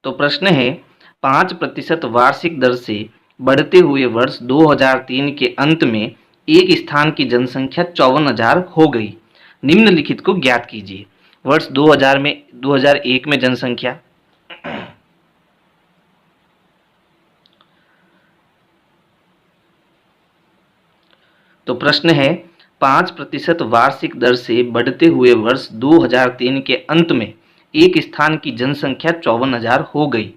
तो प्रश्न है 5% वार्षिक दर से बढ़ते हुए वर्ष 2003 के अंत में एक स्थान की जनसंख्या 54,000 हो गई। निम्नलिखित को ज्ञात कीजिए। वर्ष 2001 में जनसंख्या, तो प्रश्न है 5% वार्षिक दर से बढ़ते हुए वर्ष 2003 के अंत में एक स्थान की जनसंख्या 54,000 हो गई।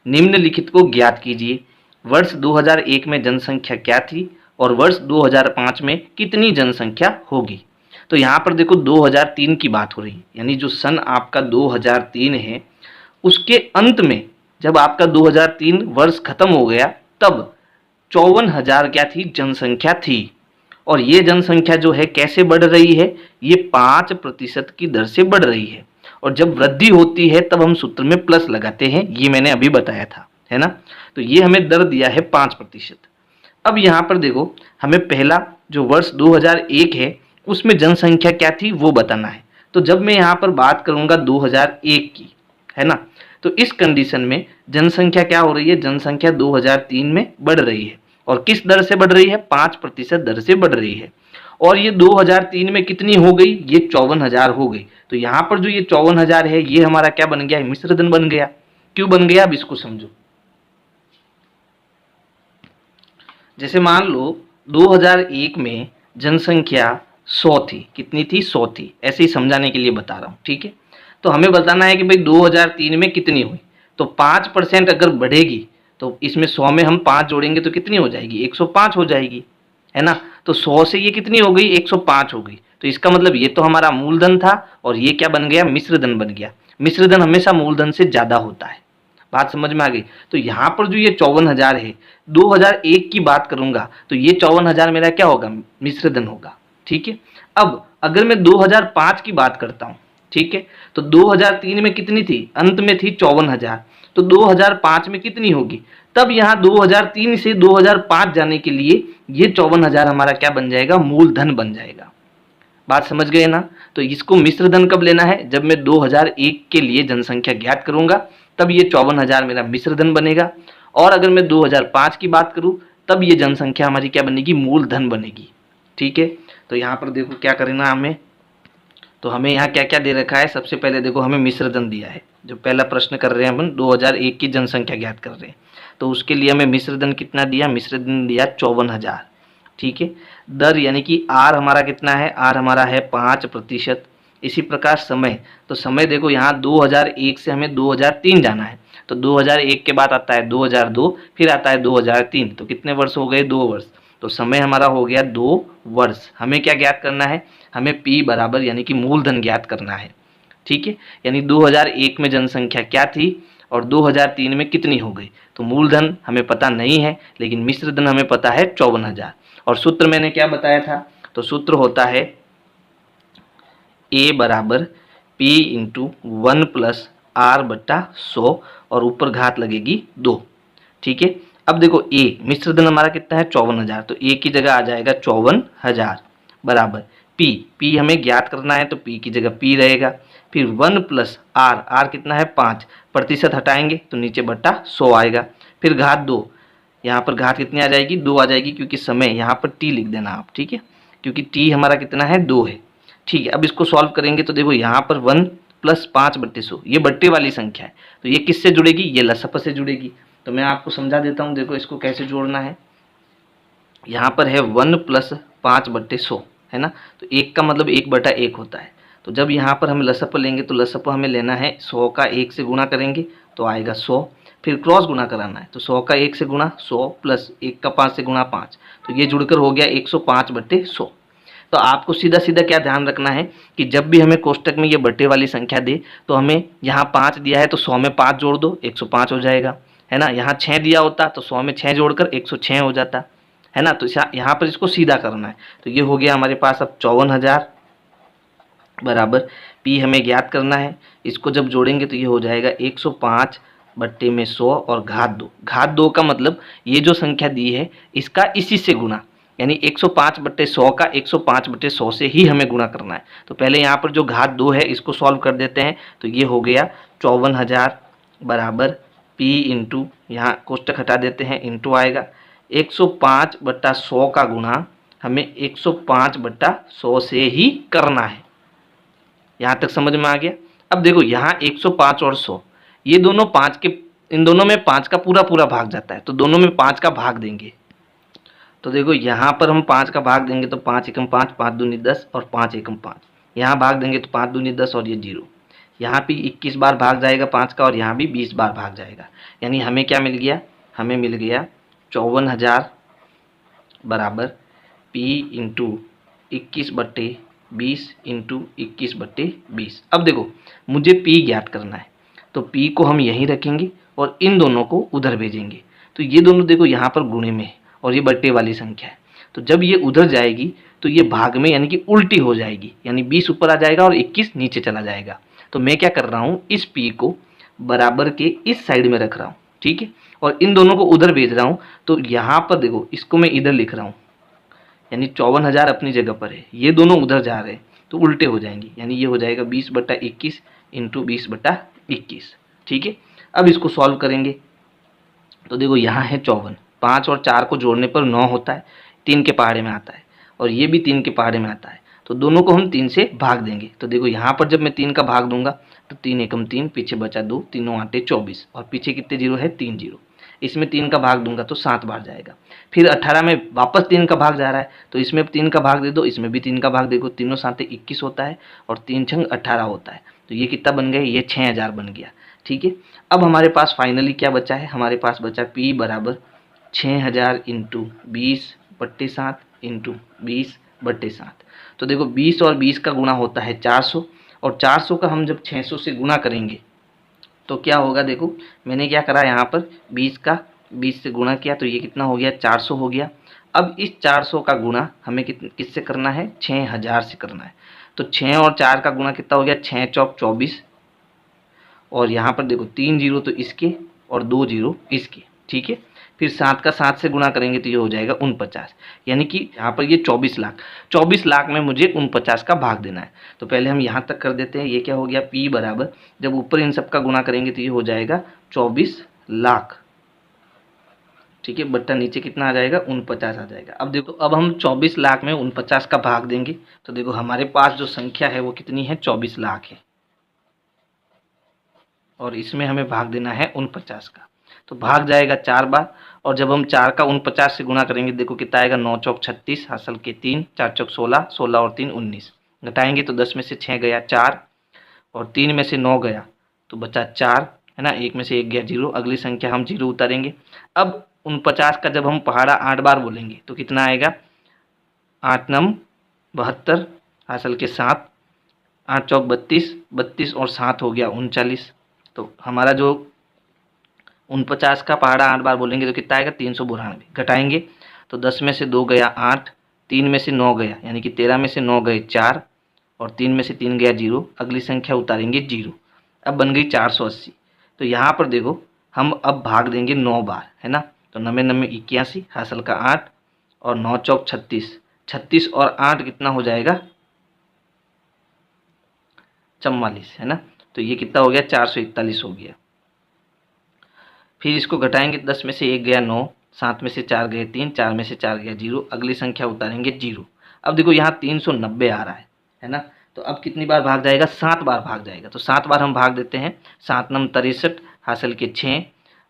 निम्नलिखित को ज्ञात कीजिए। वर्ष 2001 में जनसंख्या क्या थी और वर्ष 2005 में कितनी जनसंख्या होगी। तो यहाँ पर देखो 2003 की बात हो रही है, यानी जो सन आपका 2003 है उसके अंत में जब आपका 2003 वर्ष खत्म हो गया तब 54,000 क्या थी, जनसंख्या थी। और ये जनसंख्या जो है कैसे बढ़ रही है, ये 5% की दर से बढ़ रही है। और जब वृद्धि होती है तब हम सूत्र में प्लस लगाते हैं, ये मैंने अभी बताया था, है ना। तो ये हमें दर दिया है 5%। अब यहाँ पर देखो हमें पहला जो वर्ष 2001 है उसमें जनसंख्या क्या थी वो बताना है। तो जब मैं यहाँ पर बात करूँगा 2001 की, है ना, तो इस कंडीशन में जनसंख्या क्या हो रही है, जनसंख्या 2003 में बढ़ रही है। और किस दर से बढ़ रही है, 5% दर से बढ़ रही है। और ये 2003 में कितनी हो गई, ये 54,000 हो गई। तो यहाँ पर जो ये 54,000 है ये हमारा क्या बन गया, मिश्रधन बन गया। क्यों बन गया, अब इसको समझो। जैसे मान लो 2001 में जनसंख्या 100 थी, कितनी थी, 100 थी। ऐसे ही समझाने के लिए बता रहा हूँ, ठीक है। तो हमें बताना है कि भाई 2003 में कितनी हुई। तो 5% अगर बढ़ेगी तो इसमें 100 में हम 5 जोड़ेंगे तो कितनी हो जाएगी, 105 हो जाएगी, है ना। तो 100 से ये कितनी हो गई, 105 हो गई। तो इसका मतलब ये तो हमारा मूलधन था और ये क्या बन गया, मिश्रधन बन गया। मिश्रधन हमेशा मूलधन से ज़्यादा होता है। बात समझ में आ गई। तो यहाँ पर जो ये 54,000 है, 2001 की बात करूंगा तो ये 54,000 मेरा क्या होगा, मिश्रधन होगा, ठीक है। अब अगर मैं 2005 की बात करता हूँ, ठीक है, तो 2003 में कितनी थी, अंत में थी 54,000। तो 2005 में कितनी होगी, तब यहाँ 2003 से 2005 जाने के लिए ये 54,000 हमारा क्या बन जाएगा, मूलधन बन जाएगा। बात समझ गए ना। तो इसको मिश्रधन कब लेना है, जब मैं 2001 के लिए जनसंख्या ज्ञात करूंगा तब ये 54,000 मेरा मिश्रधन बनेगा। और अगर मैं 2005 की बात करूं तब ये जनसंख्या हमारी क्या बनेगी, मूलधन बनेगी, ठीक है। तो यहाँ पर देखो क्या करना हमें, तो हमें यहाँ क्या क्या दे रखा है। सबसे पहले देखो हमें मिश्रधन दिया है, जो पहला प्रश्न कर रहे हैं अपन 2001 की जनसंख्या ज्ञात कर रहे हैं, तो उसके लिए हमें मिश्रधन कितना दिया, मिश्रधन दिया 54,000, ठीक है। दर यानी कि आर हमारा कितना है, आर हमारा है 5%। इसी प्रकार समय, तो समय देखो यहाँ 2001 से हमें 2003 जाना है, तो 2001 के बाद आता है 2002, फिर आता है 2003, तो कितने वर्ष हो गए, 2 वर्ष। तो समय हमारा हो गया 2 वर्ष। हमें क्या ज्ञात करना है, हमें पी बराबर यानी कि मूलधन ज्ञात करना है, ठीक है। यानी 2001 में जनसंख्या क्या थी और 2003 में कितनी हो गई। तो मूलधन हमें पता नहीं है लेकिन मिश्रधन हमें पता है 54,000। और सूत्र मैंने क्या बताया था, तो सूत्र होता है ए बराबर पी इंटू 1 प्लस आर बट्टा 100 और ऊपर घात लगेगी 2, ठीक है। अब देखो ए मिश्रधन हमारा कितना है 54,000, तो ए की जगह आ जाएगा 54,000 बराबर पी, पी हमें ज्ञात करना है तो पी की जगह पी रहेगा। फिर 1 प्लस आर, आर कितना है 5, प्रतिशत हटाएंगे तो नीचे बट्टा 100 आएगा। फिर घात 2, यहाँ पर घात कितनी आ जाएगी, 2 आ जाएगी, क्योंकि समय यहाँ पर टी लिख देना आप, ठीक है, क्योंकि टी हमारा कितना है 2 है, ठीक है। अब इसको सॉल्व करेंगे तो देखो यहाँ पर 1 प्लस 5/100 ये बट्टे वाली संख्या है, तो ये किससे जुड़ेगी, ये लसप से जुड़ेगी। तो मैं आपको समझा देता हूँ, देखो इसको कैसे जोड़ना है। यहाँ पर है 1 प्लस 5/100, है ना, तो 1 का मतलब 1/1 होता है। तो जब यहाँ पर हम लसप लेंगे तो लसप हमें लेना है 100 का 1 से गुणा करेंगे तो आएगा 100, फिर क्रॉस गुणा कराना है तो 100 का 1 से गुणा 100 प्लस 1 का 5 से गुणा 5, तो ये जुड़कर हो गया 105/100। तो आपको सीधा सीधा क्या ध्यान रखना है कि जब भी हमें कोष्टक में ये बट्टे वाली संख्या दे तो हमें यहाँ 5 दिया है तो 100 में 5 जोड़ दो, 105 हो जाएगा, है ना। यहाँ 6 दिया होता तो 100 में 6 जोड़कर 106 हो जाता, है ना। तो यहाँ पर इसको सीधा करना है। तो ये हो गया हमारे पास अब 54,000 बराबर पी हमें ज्ञात करना है। इसको जब जोड़ेंगे तो ये हो जाएगा 105/100 और घात 2 का मतलब ये जो संख्या दी है इसका इसी से गुणा, यानी 105/100 का 105/100 से ही हमें गुणा करना है। तो पहले यहाँ पर जो घात 2 है इसको सॉल्व कर देते हैं, तो ये हो गया 54,000 बराबर P इंटू, यहाँ कोष्टक हटा देते हैं, इंटू आएगा 105/100 का गुणा हमें 105/100 से ही करना है। यहाँ तक समझ में आ गया। अब देखो यहाँ 105 और 100, ये दोनों 5 के, इन दोनों में 5 का पूरा पूरा भाग जाता है, तो दोनों में 5 का भाग देंगे। तो देखो यहाँ पर हम 5 का भाग देंगे तो 5 एकम 5, 5 दूनी 10 और 5 एकम 5, यहाँ भाग देंगे तो 5 दूनी 10 और ये 0। यहाँ भी 21 बार भाग जाएगा 5 का और यहाँ भी 20 बार भाग जाएगा। यानी हमें क्या मिल गया, हमें मिल गया 54,000 बराबर P इंटू 21/20 इंटू 21/20। अब देखो मुझे P ज्ञात करना है, तो P को हम यहीं रखेंगे और इन दोनों को उधर भेजेंगे। तो ये दोनों देखो यहाँ पर गुणे में है और ये बट्टे वाली संख्या है, तो जब ये उधर जाएगी तो ये भाग में यानी कि उल्टी हो जाएगी, यानी 20 ऊपर आ जाएगा और 21 नीचे चला जाएगा। तो मैं क्या कर रहा हूँ, इस P को बराबर के इस साइड में रख रहा हूँ, ठीक है, और इन दोनों को उधर भेज रहा हूँ। तो यहाँ पर देखो इसको मैं इधर लिख रहा हूँ, यानी 54,000 अपनी जगह पर है, ये दोनों उधर जा रहे हैं तो उल्टे हो जाएंगे, यानी ये हो जाएगा 20/21 इंटू 20/21। ठीक है, अब इसको सॉल्व करेंगे तो देखो यहाँ है 54, 5 और 4 को जोड़ने पर 9 होता है, 3 के पहाड़े में आता है और ये भी 3 के पहाड़े में आता है, तो दोनों को हम 3 से भाग देंगे। तो देखो यहाँ पर जब मैं 3 का भाग दूंगा तो 3 एकम 3, पीछे बचा 2, तीनों आटे 24 और पीछे कितने जीरो है, 3 जीरो। इसमें 3 का भाग दूंगा तो 7 बार जाएगा। फिर 18 में वापस 3 का भाग जा रहा है, तो इसमें 3 का भाग दे दो, इसमें भी 3 का भाग देखो, तीनों साथे 21 होता है और 3 छंग 18 होता है, तो ये कितना बन गया, ये 6000 बन गया। ठीक है, अब हमारे पास फाइनली क्या बचा है, हमारे पास बचा P बराबर 6000 इंटू 20/7 इंटू 20/7। तो देखो 20 और 20 का गुणा होता है 400 और 400 का हम जब 600 से गुणा करेंगे तो क्या होगा, देखो मैंने क्या करा, यहाँ पर 20 का 20 से गुणा किया तो ये कितना हो गया, 400 हो गया। अब इस 400 का गुणा हमें किससे करना है, 6000 से करना है। तो 6 और 4 का गुणा कितना हो गया, 6 चौक 24 और यहाँ पर देखो 3 जीरो तो इसके और 2 जीरो इसके। ठीक है, फिर 7 का 7 से गुणा करेंगे तो ये हो जाएगा 49, यानी कि यहाँ पर ये 24 लाख, 24 लाख में मुझे 49 का भाग देना है। तो पहले हम यहाँ तक कर देते हैं, ये क्या हो गया, P बराबर जब ऊपर इन सब का गुणा करेंगे तो ये हो जाएगा 24 लाख। ठीक है, बट्टा नीचे कितना आ जाएगा, 49 आ जाएगा। अब देखो अब हम 24 लाख में 49 का भाग देंगे तो देखो हमारे पास जो संख्या है वो कितनी है, 24 लाख है और इसमें हमें भाग देना है 49 का, तो भाग जाएगा 4 बार और जब हम 4 का 49 से गुणा करेंगे देखो कितना आएगा, 9 चौक 36 हासिल के 3, 4 चौक 16, 16 और 3 19, घटाएंगे तो 10 में से 6 गया 4 और 3 में से 9 गया तो बचा 4, है ना, 1 में से 1 गया 0, अगली संख्या हम 0 उतारेंगे। अब 49 का जब हम पहाड़ा 8 बार बोलेंगे तो कितना आएगा, 8 नम 72 हासिल के 7, 8 चौक 32, 32 और 7 हो गया 39। तो हमारा जो 49 का पहाड़ा 8 बार बोलेंगे तो कितना आएगा, 392, घटाएंगे तो 10 में से 2 गया 8, 3 में से 9 गया यानी कि 13 में से 9 गए 4 और 3 में से 3 गया 0, अगली संख्या उतारेंगे 0। अब बन गई 480। तो यहाँ पर देखो हम अब भाग देंगे 9 बार, है ना, तो 9 9 81 हासिल का 8 और 9 चौक 36, 36 और 8 कितना हो जाएगा, 44, है ना, तो ये कितना हो गया, 441 हो गया। फिर इसको घटाएंगे, 10 में से 1 गया 9, 7 में से 4 गए 3, 4 में से 4 गया 0, अगली संख्या उतारेंगे 0। अब देखो यहाँ 390 आ रहा है ना, तो अब कितनी बार भाग जाएगा, 7 बार भाग जाएगा। तो 7 बार हम भाग देते हैं, 7 नम 63 हासिल के 6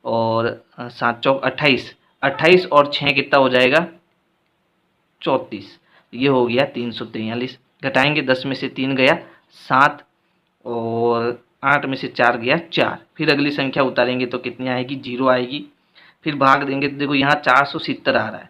और 7 चौक 28, 28 और 6 कितना हो जाएगा, 34, ये हो गया 343। घटाएंगे 10 में से 3 गया 7 और 8 में से 4 गया 4, फिर अगली संख्या उतारेंगे तो कितनी आएगी, 0 आएगी। फिर भाग देंगे तो देखो यहाँ 470 आ रहा है,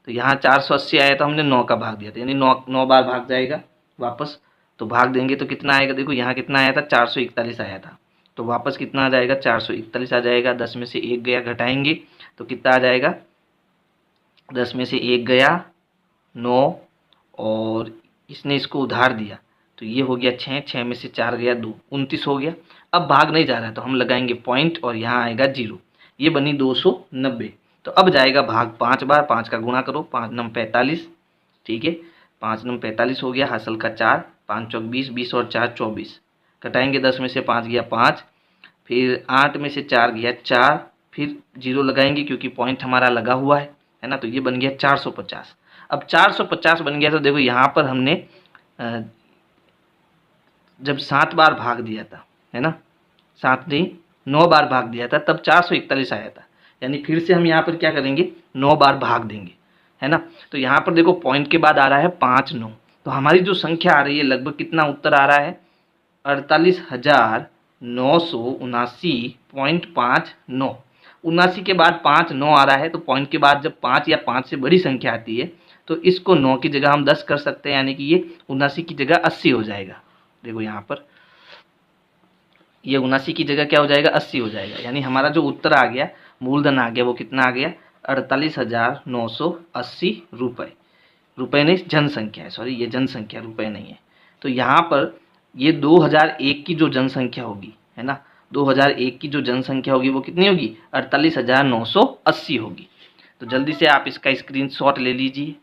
तो यहाँ 480 आया तो हमने 9 का भाग दिया था, यानी 9 बार भाग जाएगा वापस। तो भाग देंगे तो कितना आएगा, देखो यहाँ कितना आया था, 441 आया था, तो वापस कितना आ जाएगा, 441 आ जाएगा। 10 में से 1 गया, घटाएंगे तो कितना आ जाएगा, 10 में से 1 गया 9 और इसने इसको उधार दिया तो ये हो गया 6, 6 में से 4 गया 2, 29 हो गया। अब भाग नहीं जा रहा है तो हम लगाएंगे पॉइंट और यहाँ आएगा 0, ये बनी 290। तो अब जाएगा भाग 5 बार, 5 का गुणा करो, 5 नम 45, ठीक है, 5 नम 45 हो गया हासिल का 4, 5 चौक 20, 20 और 4 24, घटाएंगे 10 में से 5 गया 5, फिर 8 में से 4 गया 4, फिर 0 लगाएंगे क्योंकि पॉइंट हमारा लगा हुआ है ना, तो ये बन गया 450। अब 450 बन गया तो देखो यहाँ पर हमने जब 7 बार भाग दिया था, है ना, 7 नहीं 9 बार भाग दिया था, तब 441 आया था। यानी फिर से हम यहाँ पर क्या करेंगे, 9 बार भाग देंगे, है ना। तो यहाँ पर देखो पॉइंट के बाद आ रहा है 5 9, तो हमारी जो संख्या आ रही है लगभग कितना उत्तर आ रहा है, 48,979.59। 79 के बाद 5 9 आ रहा है, तो पॉइंट के बाद जब 5 या 5 से बड़ी संख्या आती है तो इसको 9 की जगह हम 10 कर सकते हैं, यानी कि ये 79 की जगह 80 हो जाएगा। देखो यहाँ पर ये 79 की जगह क्या हो जाएगा, 80 हो जाएगा। यानी हमारा जो उत्तर आ गया, मूलधन आ गया, वो कितना आ गया, 48,980 रुपये। रुपये नहीं, जनसंख्या है, सॉरी ये जनसंख्या, रुपये नहीं है। तो यहाँ पर ये 2001 की जो जनसंख्या होगी, है ना, 2001 की जो जनसंख्या होगी वो कितनी होगी, 48,980 होगी। तो जल्दी से आप इसका स्क्रीनशॉट ले लीजिए।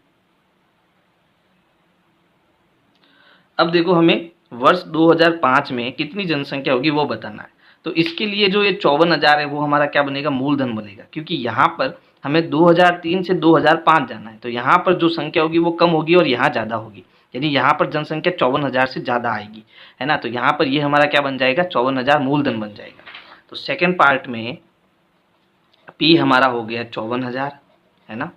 अब देखो हमें वर्ष 2005 में कितनी जनसंख्या होगी वो बताना है। तो इसके लिए जो ये 54,000 है वो हमारा क्या बनेगा, मूलधन बनेगा, क्योंकि यहाँ पर हमें 2003 से 2005 जाना है। तो यहाँ पर जो संख्या होगी वो कम होगी और यहाँ ज़्यादा होगी, यानी यहाँ पर जनसंख्या 54,000 से ज़्यादा आएगी, है ना। तो यहाँ पर ये हमारा क्या बन जाएगा, 54,000 मूलधन बन जाएगा। तो सेकेंड पार्ट में पी हमारा हो गया 54,000, है ना।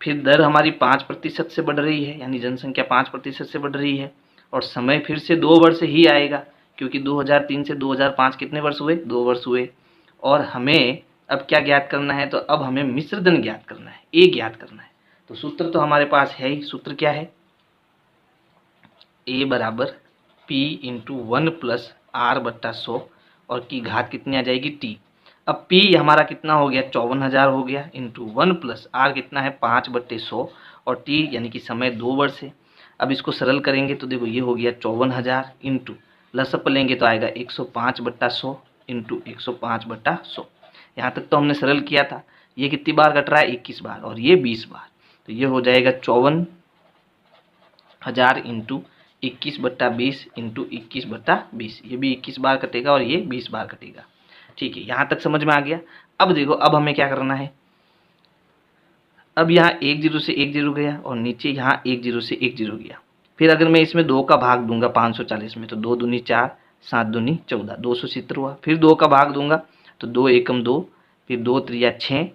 फिर दर हमारी 5% से बढ़ रही है, यानी जनसंख्या 5% से बढ़ रही है, और समय फिर से 2 वर्ष ही आएगा, क्योंकि 2003 से 2005 कितने वर्ष हुए, 2 वर्ष हुए। और हमें अब क्या ज्ञात करना है, तो अब हमें मिश्रधन ज्ञात करना है, ए ज्ञात करना है। तो सूत्र तो हमारे पास है ही, सूत्र क्या है, ए बराबर पी इंटू 1 प्लस आर बट्टा 100, और की घात कितनी आ जाएगी, टी। अब P हमारा कितना हो गया, 54,000 हो गया, इंटू 1 प्लस आर कितना है, 5/100, और T यानी कि समय 2 वर्ष है। अब इसको सरल करेंगे तो देखो ये हो गया 54,000 इंटू लसअप लेंगे तो आएगा 105/100 इंटू 105/100। यहाँ तक तो हमने सरल किया था। ये कितनी बार कट रहा है, 21 बार, और ये 20 बार, तो ये हो जाएगा 54,000 इंटू 21/20 इंटू 21/20। ये भी 21 बार कटेगा और ये 20 बार कटेगा। ठीक है, यहाँ तक समझ में आ गया। अब देखो अब हमें क्या करना है, अब यहाँ 1 0 से 1 0 गया और नीचे यहाँ 1 0 से 1 0 गया। फिर अगर मैं इसमें 2 का भाग दूंगा 540 में, तो 2 दूनी 4, 7 दूनी 14, 270 हुआ। फिर 2 का भाग दूंगा तो 2 एकम 2, फिर 2 त्रिया 6,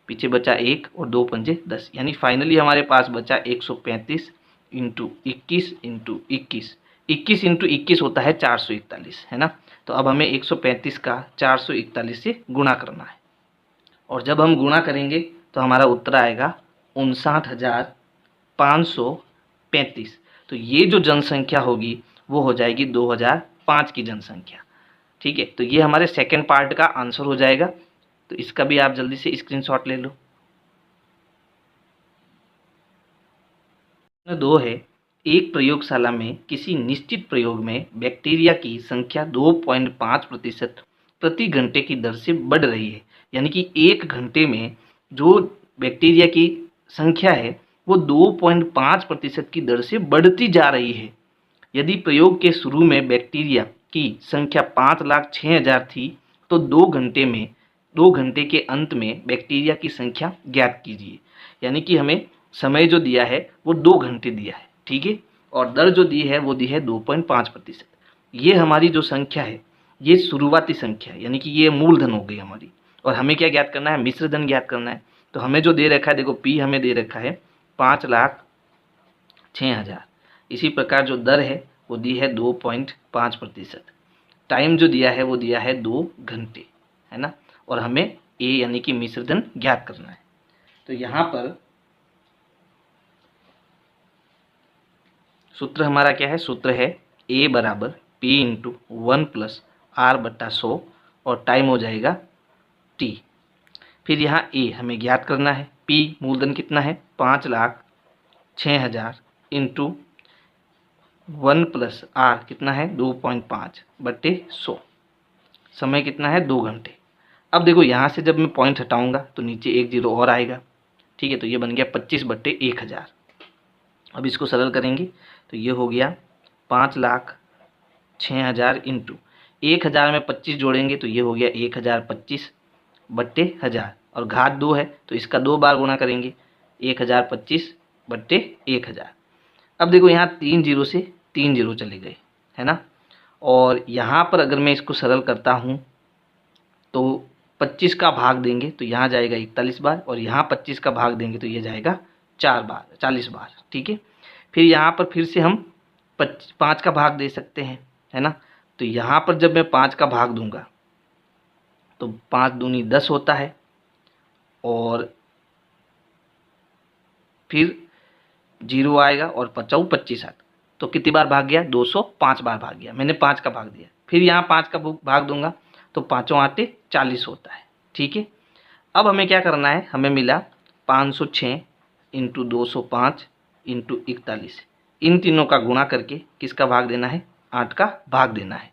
पीछे बचा 1 और 2 पंजे 10, यानी फाइनली हमारे पास बचा 135 इंटू 21 इंटू 21। 21 इंटू 21 होता है 441, है ना। तो अब हमें 135 का 441 से गुणा करना है, और जब हम गुणा करेंगे तो हमारा उत्तर आएगा 59,535। तो ये जो जनसंख्या होगी वो हो जाएगी 2005 की जनसंख्या। ठीक है, तो ये हमारे सेकेंड पार्ट का आंसर हो जाएगा। तो इसका भी आप जल्दी से स्क्रीनशॉट ले लो। 2 है, एक प्रयोगशाला में किसी निश्चित प्रयोग में बैक्टीरिया की संख्या 2.5% प्रति घंटे की दर से बढ़ रही है। यानी कि 1 घंटे में जो बैक्टीरिया की संख्या है वो 2.5% की दर से बढ़ती जा रही है। यदि प्रयोग के शुरू में बैक्टीरिया की संख्या 5,06,000 थी, तो 2 घंटे के अंत में बैक्टीरिया की संख्या ज्ञात कीजिए। यानी कि हमें समय जो दिया है वो 2 घंटे दिया है, ठीक है, और दर जो दी है वो दी है 2.5%। ये हमारी जो संख्या है ये शुरुआती संख्या है, यानी कि ये मूलधन हो गई हमारी। और हमें क्या ज्ञात करना है, मिश्रधन ज्ञात करना है। तो हमें जो दे रखा है, देखो P हमें दे रखा है 5,06,000। इसी प्रकार जो दर है वो दी है 2.5%। टाइम जो दिया है वो दिया है 2 घंटे, है ना। और हमें ए यानी कि मिश्रधन ज्ञात करना है। तो यहाँ पर सूत्र हमारा क्या है, सूत्र है ए बराबर P इंटू 1 प्लस आर बट्टा 100, और टाइम हो जाएगा T। फिर यहाँ ए हमें ज्ञात करना है। P मूलधन कितना है, 5,06,000 इंटू 1 प्लस आर कितना है 2.5/100। समय कितना है 2 घंटे। अब देखो यहाँ से जब मैं पॉइंट हटाऊंगा तो नीचे 1 0 और आएगा, ठीक है। तो ये बन गया 25/1000। अब इसको सरल करेंगे तो ये हो गया 5,06,000 इंटू 1000 में 25 जोड़ेंगे तो ये हो गया 1025/1000 और घात 2 है तो इसका 2 बार गुणा करेंगे 1025/1000। अब देखो यहाँ 3 जीरो से 3 जीरो चले गए, है ना। और यहाँ पर अगर मैं इसको सरल करता हूँ तो 25 का भाग देंगे तो यहाँ जाएगा 41 बार और यहाँ 25 का भाग देंगे तो ये जाएगा 4 बार 40 बार, ठीक है। फिर यहाँ पर फिर से हम 5 का भाग दे सकते हैं, है ना। तो यहाँ पर जब मैं 5 का भाग दूंगा तो 5 दूनी 10 होता है और फिर 0 आएगा और 5 25 आता, तो कितनी बार भाग गया 205 बार भाग गया, मैंने 5 का भाग दिया। फिर यहाँ 5 का भाग दूंगा तो 5 8 40 होता है, ठीक है। अब हमें क्या करना है, हमें मिला 506 इंटू 205 इंटू 41, इन तीनों का गुणा करके किसका भाग देना है, 8 का भाग देना है।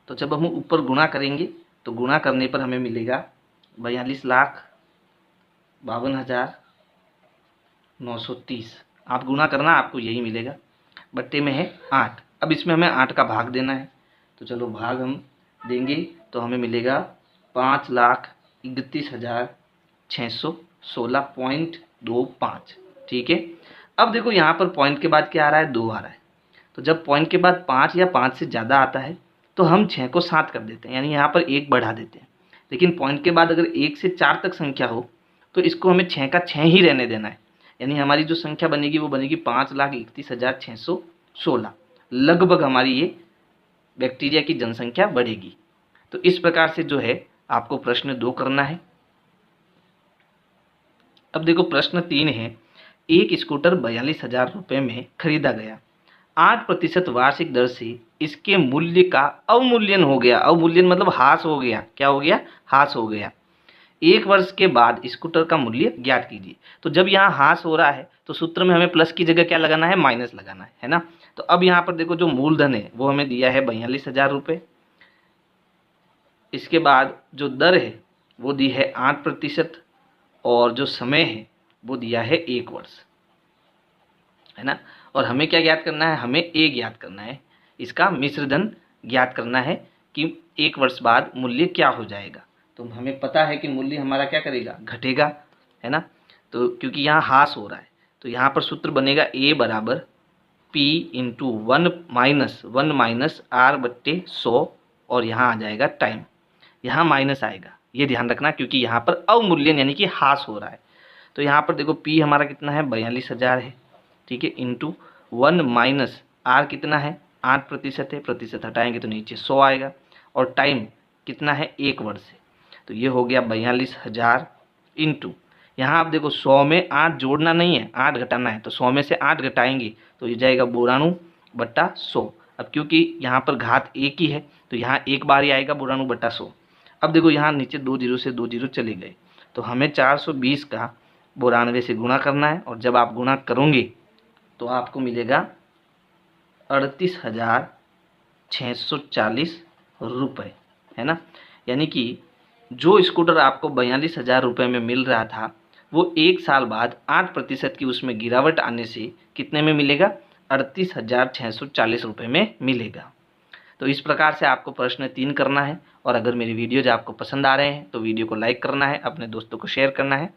तो जब हम ऊपर गुणा करेंगे तो गुणा करने पर हमें मिलेगा 42,52,930। आप गुणा करना, आपको यही मिलेगा, बट्टे में है 8। अब इसमें हमें 8 का भाग देना है तो चलो भाग हम देंगे तो हमें मिलेगा 5,31,616.25, ठीक है। अब देखो यहाँ पर पॉइंट के बाद क्या आ रहा है, 2 आ रहा है। तो जब पॉइंट के बाद 5 या 5 से ज़्यादा आता है तो हम 6 को 7 कर देते हैं, यानी यहाँ पर 1 बढ़ा देते हैं। लेकिन पॉइंट के बाद अगर 1 से 4 तक संख्या हो तो इसको हमें 6 का 6 ही रहने देना है, यानी हमारी जो संख्या बनेगी वो बनेगी 5,31,616। लगभग हमारी ये बैक्टीरिया की जनसंख्या बढ़ेगी। तो इस प्रकार से जो है आपको प्रश्न 2 करना है। अब देखो प्रश्न 3 है, एक स्कूटर 42,000 रुपये में खरीदा गया, 8% वार्षिक दर से इसके मूल्य का अवमूल्यन हो गया। अवमूल्यन मतलब हास हो गया, क्या हो गया, हास हो गया। 1 वर्ष के बाद स्कूटर का मूल्य ज्ञात कीजिए। तो जब यहाँ हास हो रहा है तो सूत्र में हमें प्लस की जगह क्या लगाना है, माइनस लगाना है ना। तो अब यहाँ पर देखो जो मूलधन है वो हमें दिया है 42,000 रुपये, इसके बाद जो दर है वो दी है 8% और जो समय है वो दिया है 1 वर्ष, है ना। और हमें क्या ज्ञात करना है, हमें ए ज्ञात करना है, इसका मिश्र धन ज्ञात करना है कि 1 वर्ष बाद मूल्य क्या हो जाएगा। तो हमें पता है कि मूल्य हमारा क्या करेगा, घटेगा, है ना। तो क्योंकि यहाँ हास हो रहा है तो यहाँ पर सूत्र बनेगा ए बराबर P इंटू 1 माइनस R/100 और यहाँ आ जाएगा टाइम, यहाँ माइनस आएगा, ये ध्यान रखना क्योंकि यहाँ पर अवमूल्यन यानी कि हास हो रहा है। तो यहाँ पर देखो P हमारा कितना है, 42,000 है, ठीक है, इंटू 1 माइनस R कितना है, 8% है, प्रतिशत हटाएंगे तो नीचे 100 आएगा और टाइम कितना है, 1 वर्ष है। तो ये हो गया 42,000 इंटू, यहाँ आप देखो 100 में 8 जोड़ना नहीं है, 8 घटाना है, तो 100 में से 8 घटाएंगे तो ये जाएगा 92/100। अब क्योंकि यहाँ पर घात 1 ही है तो यहाँ 1 बार ही आएगा 92/100। अब देखो यहाँ नीचे 2 जीरो से 2 जीरो चले गए तो हमें 420 का 92 से गुणा करना है और जब आप गुणा करोगे तो आपको मिलेगा 38,640 रुपये, है ना। यानी कि जो स्कूटर आपको 42,000 रुपये में मिल रहा था वो 1 साल बाद 8% की उसमें गिरावट आने से कितने में मिलेगा, 38,640 रुपये में मिलेगा। तो इस प्रकार से आपको प्रश्न 3 करना है और अगर मेरी वीडियोज आपको पसंद आ रहे हैं तो वीडियो को लाइक करना है, अपने दोस्तों को शेयर करना है।